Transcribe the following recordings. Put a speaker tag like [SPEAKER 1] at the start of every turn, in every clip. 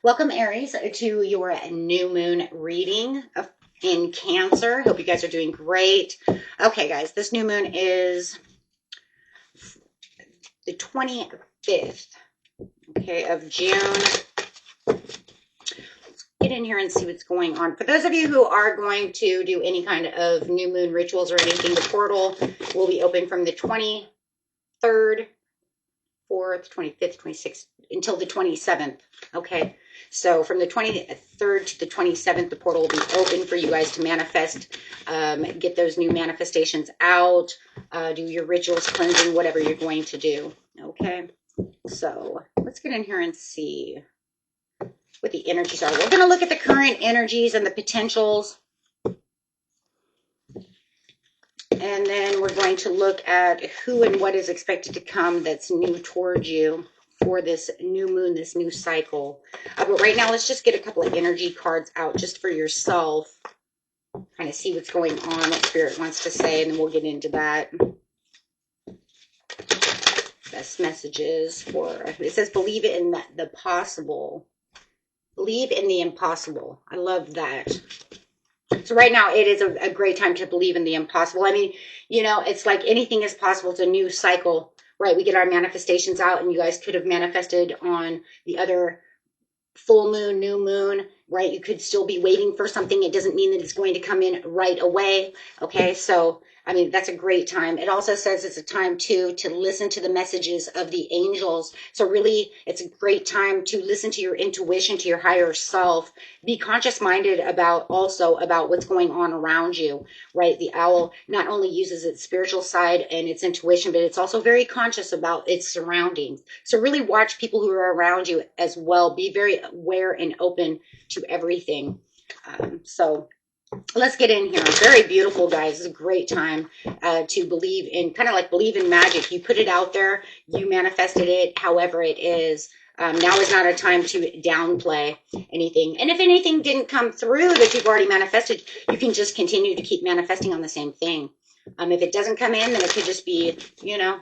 [SPEAKER 1] Welcome, Aries, to your new moon reading in Cancer. Hope you guys are doing great. Okay, guys, this new moon is the 25th, okay, of June. Let's get in here and see what's going on. For those of you who are going to do any kind of new moon rituals or anything, the portal will be open from the 23rd, 4th, 25th, 26th, until the 27th, okay? So from the 23rd to the 27th, the portal will be open for you guys to manifest, get those new manifestations out, do your rituals, cleansing, whatever you're going to do, okay? So let's get in here and see what the energies are. We're going to look at the current energies and the potentials. And then we're going to look at who and what is expected to come that's new towards you for this new moon, this new cycle. But right now, let's just get a couple of energy cards out just for yourself. Kind of see what's going on, what Spirit wants to say, and then we'll get into that. Best messages for, it says, believe in the possible. Believe in the impossible. I love that. So right now, it is a great time to believe in the impossible. I mean, you know, it's like anything is possible. It's a new cycle, right? We get our manifestations out, and you guys could have manifested on the other full moon, new moon, right? You could still be waiting for something. It doesn't mean that it's going to come in right away, okay? So, I mean, that's a great time. It also says it's a time, too, to listen to the messages of the angels. So really, it's a great time to listen to your intuition, to your higher self. Be conscious-minded about what's going on around you, right? The owl not only uses its spiritual side and its intuition, but it's also very conscious about its surroundings. So really watch people who are around you as well. Be very aware and open to everything. So let's get in here. Very beautiful, guys. It's a great time to believe in, kind of like believe in magic. You put it out there, you manifested it, however it is. Now is not a time to downplay anything. And if anything didn't come through that you've already manifested, you can just continue to keep manifesting on the same thing. If it doesn't come in, then it could just be, you know,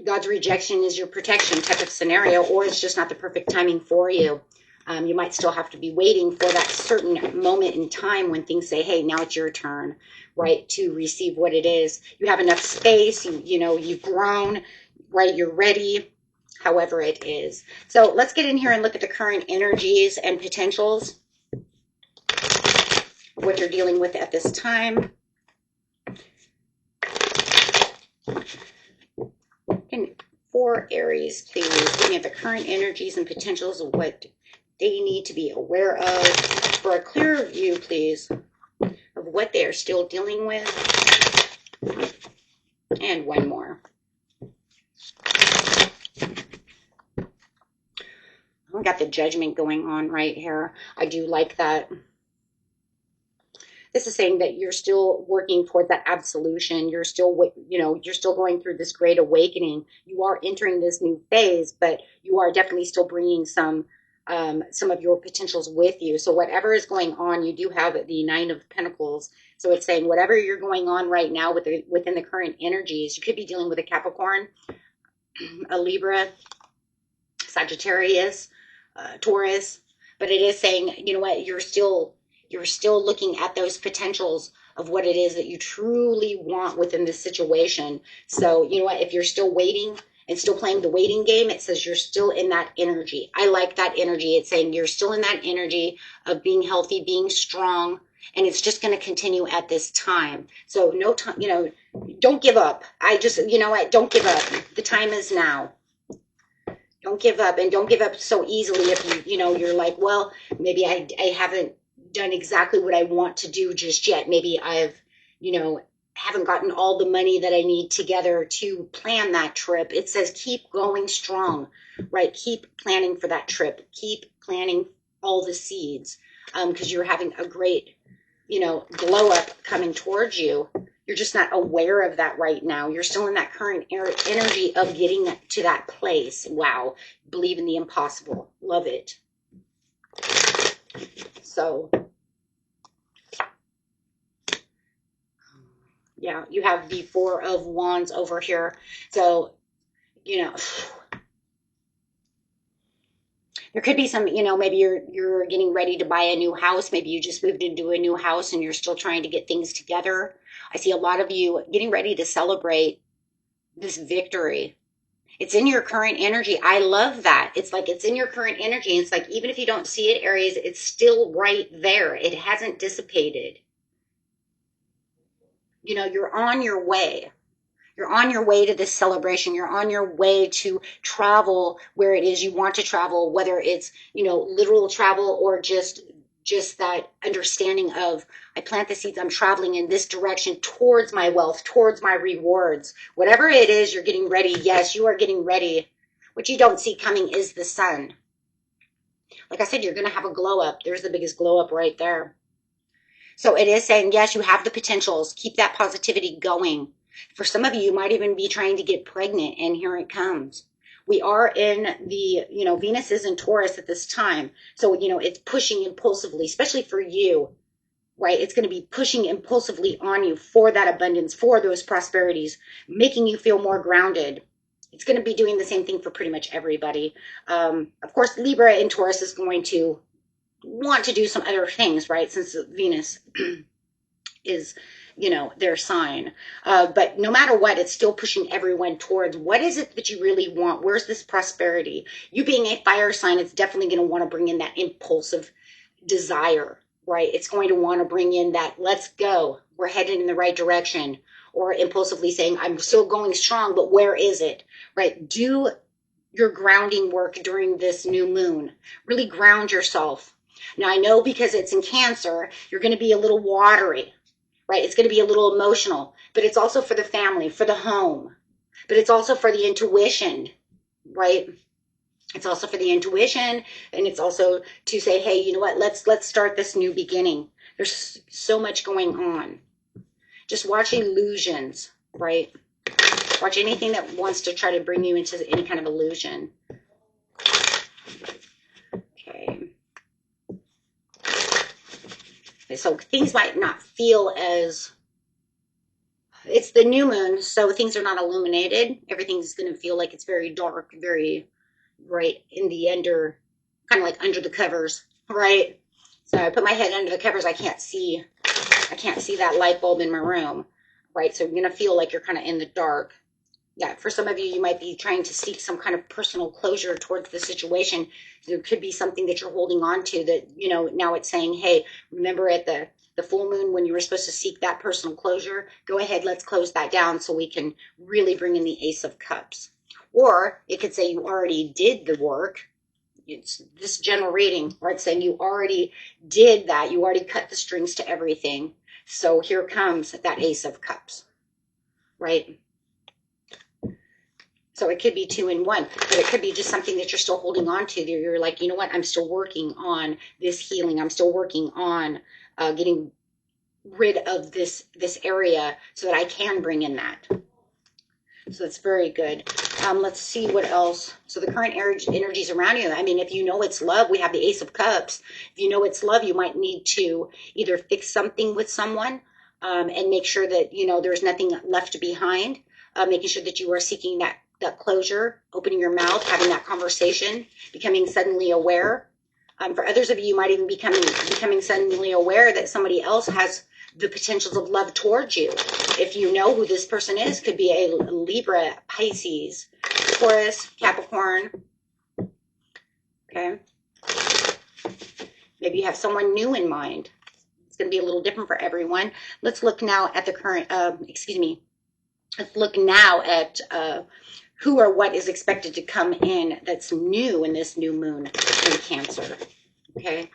[SPEAKER 1] God's rejection is your protection type of scenario, or it's just not the perfect timing for you. You might still have to be waiting for that certain moment in time when things say, hey, now it's your turn, right, to receive what it is. You have enough space, you know, you've grown, right, you're ready, however it is. So let's get in here and look at the current energies and potentials, what you're dealing with at this time. And for Aries, please, looking at the current energies and potentials of what they need to be aware of for a clearer view, please, of what they are still dealing with. And one more. I got the Judgment going on right here. I do like that. This is saying that you're still working toward that absolution. You're still, you know, you're still going through this great awakening. You are entering this new phase, but you are definitely still bringing some of your potentials with you. So whatever is going on, you do have the Nine of Pentacles. So it's saying whatever you're going on right now within the current energies, you could be dealing with a Capricorn, a Libra, Sagittarius, Taurus, but it is saying, you know what, you're still looking at those potentials of what it is that you truly want within this situation. So, you know what, if you're still waiting and still playing the waiting game, it says you're still in that energy. I like that energy. It's saying you're still in that energy of being healthy, being strong, and it's just going to continue at this time. So no time, you know, don't give up. You know what, don't give up. The time is now. Don't give up, and don't give up so easily if you know, you're like, well, maybe I haven't done exactly what I want to do just yet. Maybe I've, you know, haven't gotten all the money that I need together to plan that trip. It says keep going strong, right? Keep planning for that trip. Keep planting all the seeds, because you're having a great, you know, glow up coming towards you. You're just not aware of that right now. You're still in that current energy of getting to that place. Wow. Believe in the impossible. Love it. So, yeah, you have the Four of Wands over here. So, you know, There could be some, maybe you're getting ready to buy a new house. Maybe you just moved into a new house and you're still trying to get things together. I see a lot of you getting ready to celebrate this victory. It's in your current energy. I love that. It's like it's in your current energy. It's like even if you don't see it, Aries, it's still right there. It hasn't dissipated. You're on your way. You're on your way to this celebration. You're on your way to travel where it is you want to travel, whether it's, literal travel or just that understanding of I plant the seeds, I'm traveling in this direction towards my wealth, towards my rewards. Whatever it is, you're getting ready. Yes, you are getting ready. What you don't see coming is the sun. Like I said, you're going to have a glow up. There's the biggest glow up right there. So it is saying, yes, you have the potentials. Keep that positivity going. For some of you, you might even be trying to get pregnant, and here it comes. We are in the, Venus is in Taurus at this time. So, it's pushing impulsively, especially for you, right? It's going to be pushing impulsively on you for that abundance, for those prosperities, making you feel more grounded. It's going to be doing the same thing for pretty much everybody. Of course, Libra in Taurus is going to want to do some other things, right? Since Venus is, their sign. But no matter what, it's still pushing everyone towards what is it that you really want? Where's this prosperity? You being a fire sign, it's definitely going to want to bring in that impulsive desire, right? It's going to want to bring in that, let's go. We're headed in the right direction. Or impulsively saying, I'm still going strong, but where is it, right? Do your grounding work during this new moon. Really ground yourself. Now, I know because it's in Cancer, you're going to be a little watery, right? It's going to be a little emotional, but it's also for the family, for the home, but it's also for the intuition, right? It's also for the intuition, and it's also to say, hey, you know what? Let's start this new beginning. There's so much going on. Just watch illusions, right? Watch anything that wants to try to bring you into any kind of illusion. Okay. So things might not feel as, it's the new moon, so things are not illuminated. Everything's going to feel like it's very dark, very right in the kind of like under the covers, right? So I put my head under the covers. I can't see that light bulb in my room, right? So you're going to feel like you're kind of in the dark. Yeah, for some of you, you might be trying to seek some kind of personal closure towards the situation. There could be something that you're holding on to that, now it's saying, hey, remember at the full moon when you were supposed to seek that personal closure, go ahead, let's close that down so we can really bring in the Ace of Cups. Or it could say you already did the work. It's this general reading, right? Saying you already did that. You already cut the strings to everything. So here comes that Ace of Cups, right? So it could be 2 in 1, but it could be just something that you're still holding on to. You're like, you know what? I'm still working on this healing. I'm still working on getting rid of this area so that I can bring in that. So that's very good. Let's see what else. So the current energies around you. I mean, if you know it's love, we have the Ace of Cups. If you know it's love, you might need to either fix something with someone and make sure that, there's nothing left behind. Making sure that you are seeking that closure, opening your mouth, having that conversation, becoming suddenly aware. For others of you, you might even becoming suddenly aware that somebody else has the potentials of love towards you. If you know who this person is, could be a Libra, Pisces, Taurus, Capricorn. Okay. Maybe you have someone new in mind. It's going to be a little different for everyone. Let's look now at the current, let's look now at who or what is expected to come in that's new in this new moon in Cancer. Okay.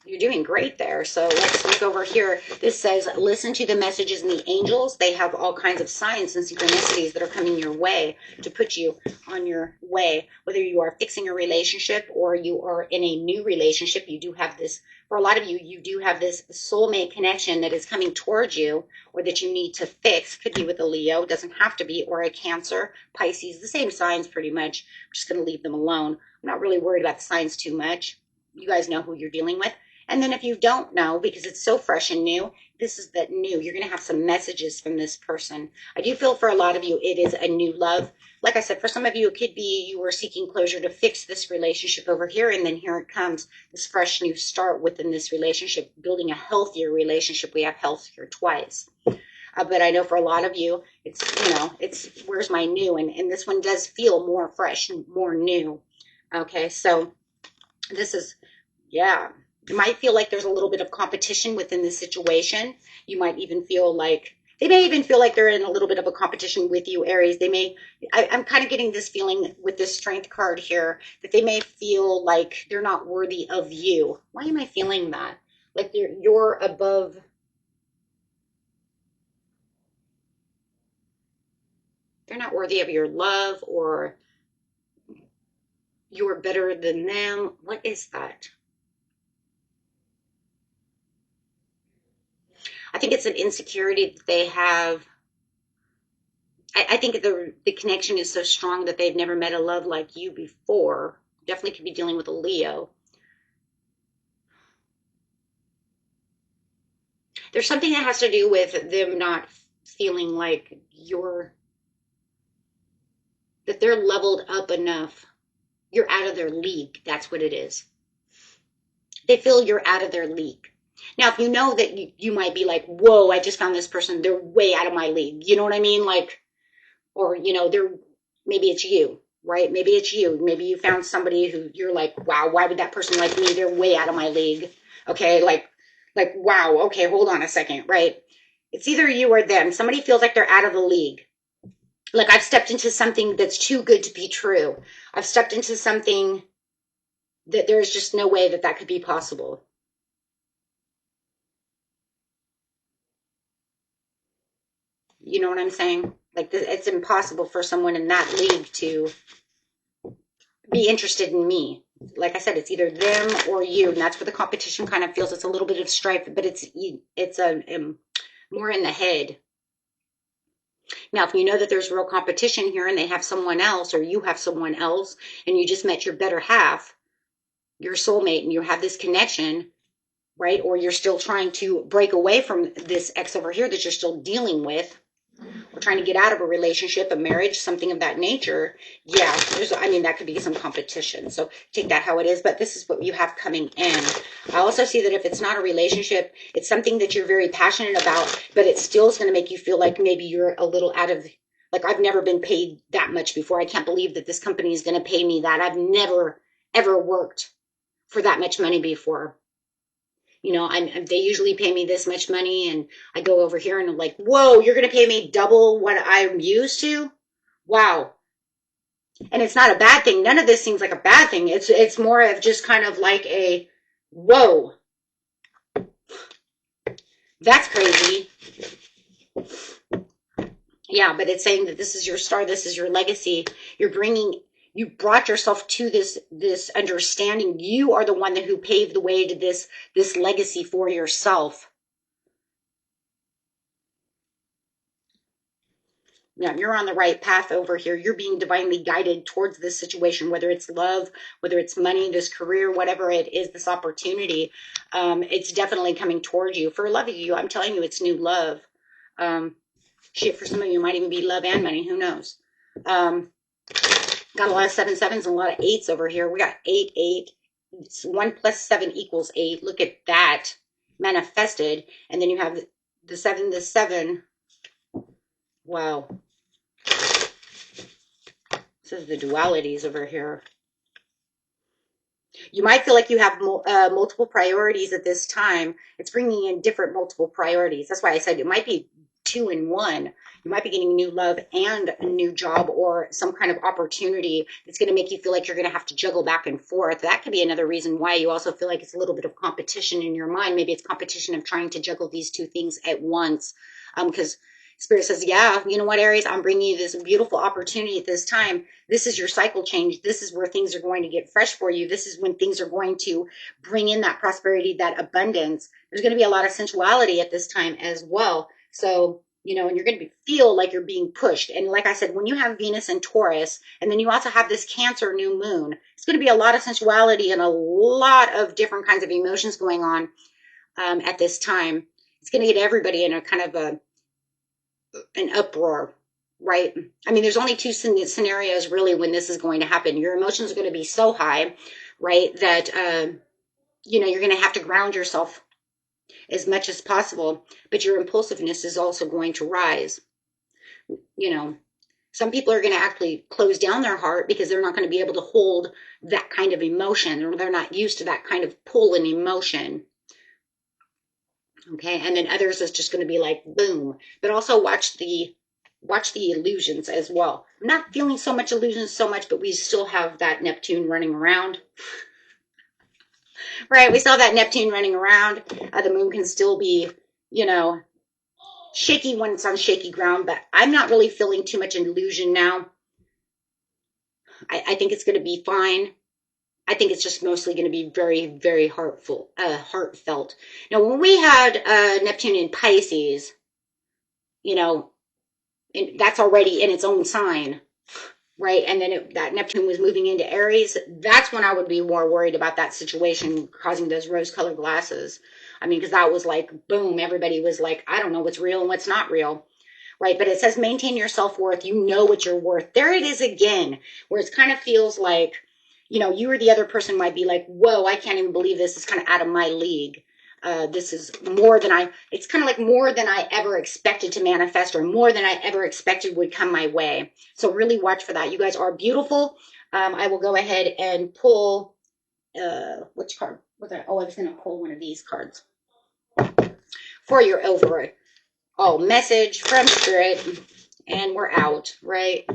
[SPEAKER 1] You're doing great there. So let's look over here. This says, listen to the messages and the angels. They have all kinds of signs and synchronicities that are coming your way to put you on your way. Whether you are fixing a relationship or you are in a new relationship, you do have this, for a lot of you, you do have this soulmate connection that is coming towards you or that you need to fix. Could be with a Leo, doesn't have to be, or a Cancer, Pisces, the same signs pretty much. I'm just going to leave them alone. I'm not really worried about the signs too much. You guys know who you're dealing with. And then if you don't know, because it's so fresh and new, this is that new. You're going to have some messages from this person. I do feel for a lot of you, it is a new love. Like I said, for some of you, it could be you were seeking closure to fix this relationship over here. And then here it comes, this fresh new start within this relationship, building a healthier relationship. We have healthier twice. But I know for a lot of you, it's, it's where's my new? And this one does feel more fresh and more new. Okay, so this is, yeah. You might feel like there's a little bit of competition within the situation. You might even feel like, they may even feel like they're in a little bit of a competition with you, Aries. They may, I'm kind of getting this feeling with this strength card here, that they may feel like they're not worthy of you. Why am I feeling that? Like you're above. They're not worthy of your love, or you're better than them. What is that? I think it's an insecurity that they have. I think the connection is so strong that they've never met a love like you before. Definitely could be dealing with a Leo. There's something that has to do with them not feeling like that they're leveled up enough. You're out of their league. That's what it is. They feel you're out of their league. Now, if you know that you might be like, whoa, I just found this person, they're way out of my league. You know what I mean? Like, or, maybe it's you, right? Maybe it's you. Maybe you found somebody who you're like, wow, why would that person like me? They're way out of my league. Okay. Like, wow. Okay. Hold on a second. Right. It's either you or them. Somebody feels like they're out of the league. Like I've stepped into something that's too good to be true. I've stepped into something that there's just no way that could be possible. You know what I'm saying? Like it's impossible for someone in that league to be interested in me. Like I said, it's either them or you, and that's where the competition kind of feels. It's a little bit of strife, but it's more in the head. Now, if you know that there's real competition here, and they have someone else, or you have someone else, and you just met your better half, your soulmate, and you have this connection, right? Or you're still trying to break away from this ex over here that you're still dealing with, or trying to get out of a relationship, a marriage, something of that nature. Yeah, that could be some competition. So take that how it is, but this is what you have coming in. I also see that if it's not a relationship, it's something that you're very passionate about, but it still is going to make you feel like maybe you're a little out of, like, I've never been paid that much before. I can't believe that this company is going to pay me that. I've never, ever worked for that much money before. They usually pay me this much money, and I go over here and I'm like, whoa, you're going to pay me double what I'm used to? Wow. And it's not a bad thing. None of this seems like a bad thing. It's more of just kind of like a, whoa, that's crazy. Yeah, but it's saying that this is your star, this is your legacy. You brought yourself to this understanding. You are the one who paved the way to this legacy for yourself. Yeah, you're on the right path over here. You're being divinely guided towards this situation, whether it's love, whether it's money, this career, whatever it is, this opportunity. It's definitely coming towards you. For a lot of you, I'm telling you, it's new love. For some of you, it might even be love and money. Who knows? Got a lot of 7 sevens and a lot of 8s over here. We got 8, 8. 1 plus 7 equals 8. Look at that. Manifested. And then you have the 7, the 7. Wow. This is the dualities over here. You might feel like you have multiple priorities at this time. It's bringing in different multiple priorities. That's why I said it might be 2 in 1. You might be getting new love and a new job, or some kind of opportunity that's going to make you feel like you're going to have to juggle back and forth. That could be another reason why you also feel like it's a little bit of competition in your mind. Maybe it's competition of trying to juggle these two things at once. Because Spirit says, yeah, you know what, Aries, I'm bringing you this beautiful opportunity at this time. This is your cycle change. This is where things are going to get fresh for you. This is when things are going to bring in that prosperity, that abundance. There's going to be a lot of sensuality at this time as well. So you know, and you're going to feel like you're being pushed. And like I said, when you have Venus and Taurus, and then you also have this Cancer new moon, it's going to be a lot of sensuality and a lot of different kinds of emotions going on at this time. It's going to get everybody in a kind of an uproar, right? I mean, there's only two scenarios really when this is going to happen. Your emotions are going to be so high, right, that, you know, you're going to have to ground yourself as much as possible, but your impulsiveness is also going to rise. You know, some people are going to actually close down their heart because they're not going to be able to hold that kind of emotion, or they're not used to that kind of pull and emotion. Okay, and then others is just going to be like boom. But also watch the illusions as well. I'm not feeling so much illusions so much, but we still have that Neptune running around. Right, we still have that Neptune running around. The moon can still be, you know, shaky when it's on shaky ground, but I'm not really feeling too much illusion now. I think it's going to be fine. I think it's just mostly going to be very, very heartfelt. Now, when we had Neptune in Pisces, you know, that's already in its own sign, right? And then that Neptune was moving into Aries. That's when I would be more worried about that situation causing those rose-colored glasses. I mean, because that was like, boom, everybody was like, I don't know what's real and what's not real. Right, but it says maintain your self-worth. You know what you're worth. There it is again, where it kind of feels like, you know, you or the other person might be like, whoa, I can't even believe this is kind of out of my league. This is more than it's kind of like more than I ever expected to manifest, or more than I ever expected would come my way. So really watch for that. You guys are beautiful. I will go ahead and pull, which card? Oh, I was going to pull one of these cards for your over. Oh, message from Spirit, and we're out, right?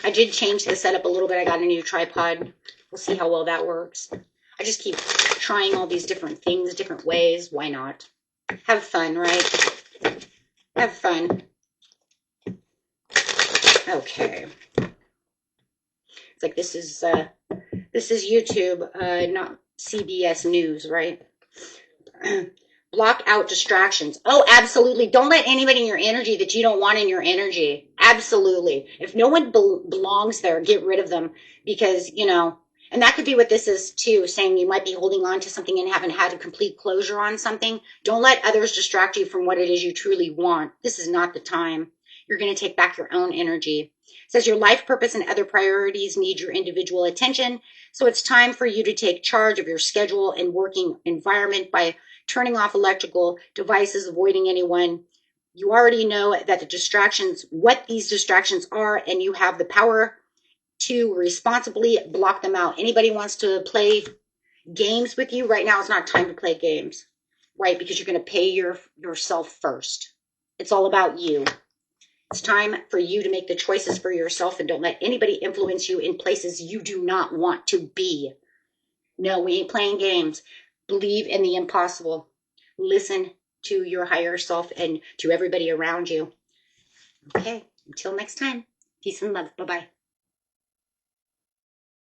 [SPEAKER 1] I did change the setup a little bit. I got a new tripod. We'll see how well that works. I just keep trying all these different things, different ways. Why not? Have fun, right? Have fun. Okay. It's like this is YouTube, not CBS News, right? Block out distractions. Oh, absolutely. Don't let anybody in your energy that you don't want in your energy. Absolutely. If no one belongs there, get rid of them, because, you know, and that could be what this is too, saying you might be holding on to something and haven't had a complete closure on something. Don't let others distract you from what it is you truly want. This is not the time. You're going to take back your own energy. It says your life purpose and other priorities need your individual attention. So it's time for you to take charge of your schedule and working environment by turning off electrical devices, avoiding anyone. You already know that the distractions, what these distractions are, and you have the power to responsibly block them out. Anybody wants to play games with you right now, it's not time to play games, right? Because you're going to pay yourself first. It's all about you. It's time for you to make the choices for yourself, and don't let anybody influence you in places you do not want to be. No, we ain't playing games. Believe in the impossible. Listen to your higher self and to everybody around you. Okay, until next time. Peace and love. Bye-bye.